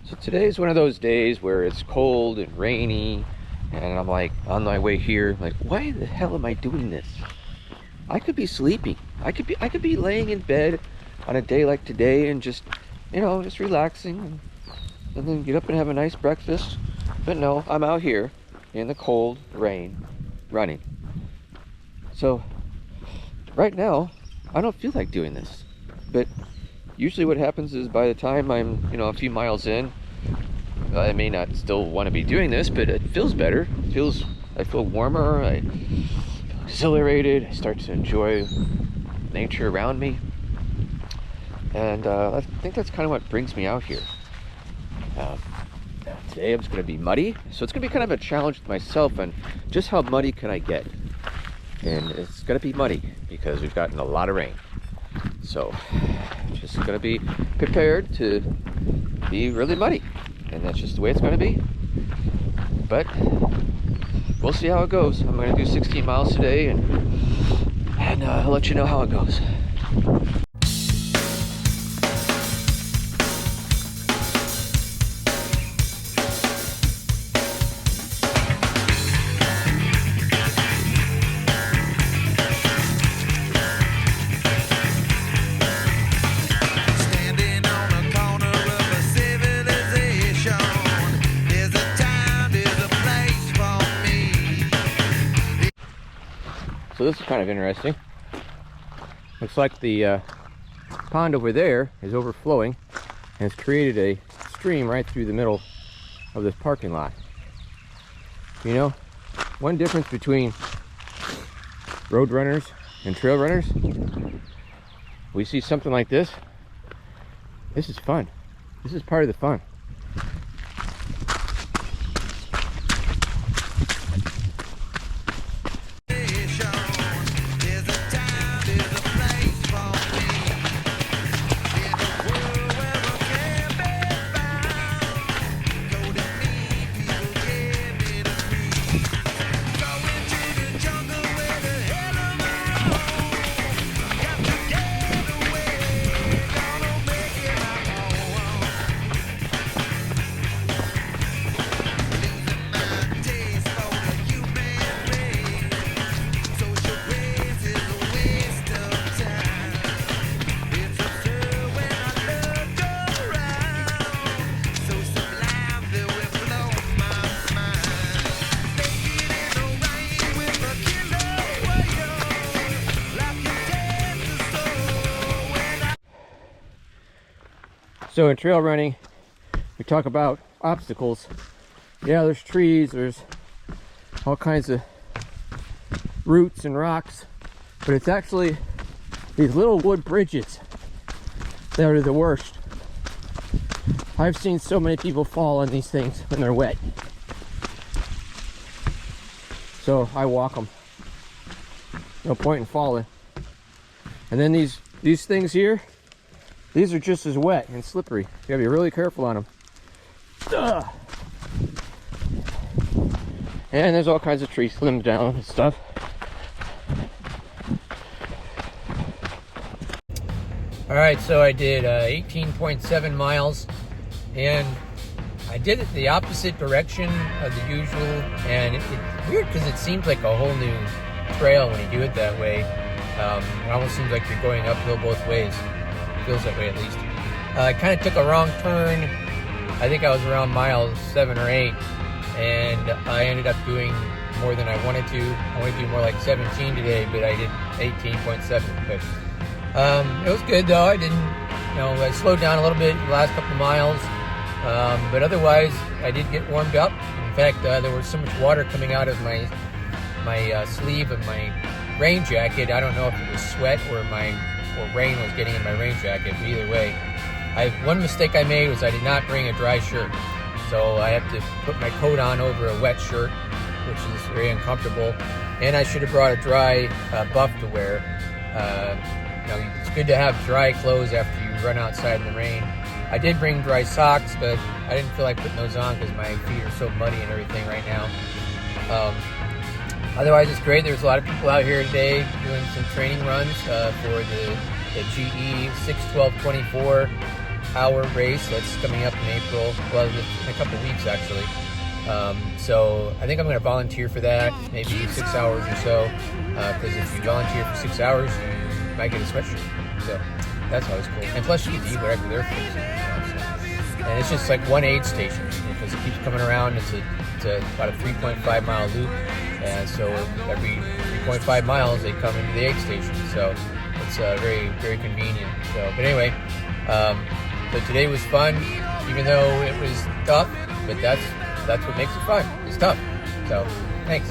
So today's one of those days where it's cold and rainy, and I'm like on my way here, like, why the hell am I doing this? I could be sleeping. I could be laying in bed on a day like today and just, just relaxing and then get up and have a nice breakfast. But no, I'm out here in the cold rain running. So right now, I don't feel like doing this. But usually what happens is by the time I'm, a few miles in, I may not still want to be doing this, but it feels better. I feel warmer, I feel exhilarated, I start to enjoy nature around me. And I think that's kind of what brings me out here. Today I'm just going to be muddy, so it's going to be kind of a challenge with myself on just how muddy can I get. And it's going to be muddy because we've gotten a lot of rain. So just going to be prepared to be really muddy, and that's just the way it's going to be. But we'll see how it goes. I'm going to do 16 miles today, and I'll let you know how it goes. So this is kind of interesting. Looks like the pond over there is overflowing and has created a stream right through the middle of this parking lot. One difference between road runners and trail runners, we see something like this. This is fun. This is part of the fun. So in trail running, we talk about obstacles. Yeah, there's trees, there's all kinds of roots and rocks, but it's actually these little wood bridges that are the worst. I've seen so many people fall on these things when they're wet. So I walk them. No point in falling. And then these things here, these are just as wet and slippery. You gotta be really careful on them. Ugh. And there's all kinds of tree limbs down and stuff. All right, so I did 18.7 miles, and I did it the opposite direction of the usual, and it's weird because it seems like a whole new trail when you do it that way. It almost seems like you're going uphill both ways. Feels that way at least. I kind of took a wrong turn. I think I was around mile 7 or 8, and I ended up doing more than I wanted to. I wanted to do more like 17 today, but I did 18.7. But it was good though. I didn't, I slowed down a little bit the last couple of miles, but otherwise I did get warmed up. In fact, there was so much water coming out of my sleeve of my rain jacket. I don't know if it was sweat or rain was getting in my rain jacket, but either way. One mistake I made was I did not bring a dry shirt. So I have to put my coat on over a wet shirt, which is very uncomfortable. And I should have brought a dry buff to wear. It's good to have dry clothes after you run outside in the rain. I did bring dry socks, but I didn't feel like putting those on because my feet are so muddy and everything right now. Otherwise, it's great. There's a lot of people out here today doing some training runs for the GE 61224. 6-hour race that's coming up in April. Well, in a couple weeks actually. So I think I'm going to volunteer for that, maybe 6 hours or so. Because if you volunteer for 6 hours, you might get a sweatshirt. So that's always cool. And plus, you get to eat whatever they're fixing. And it's just like one aid station because it keeps coming around. It's about a 3.5 mile loop, and so every 3.5 miles they come into the aid station. So it's very, very convenient. So, but anyway, so today was fun, even though it was tough. But that's what makes it fun. It's tough. So thanks.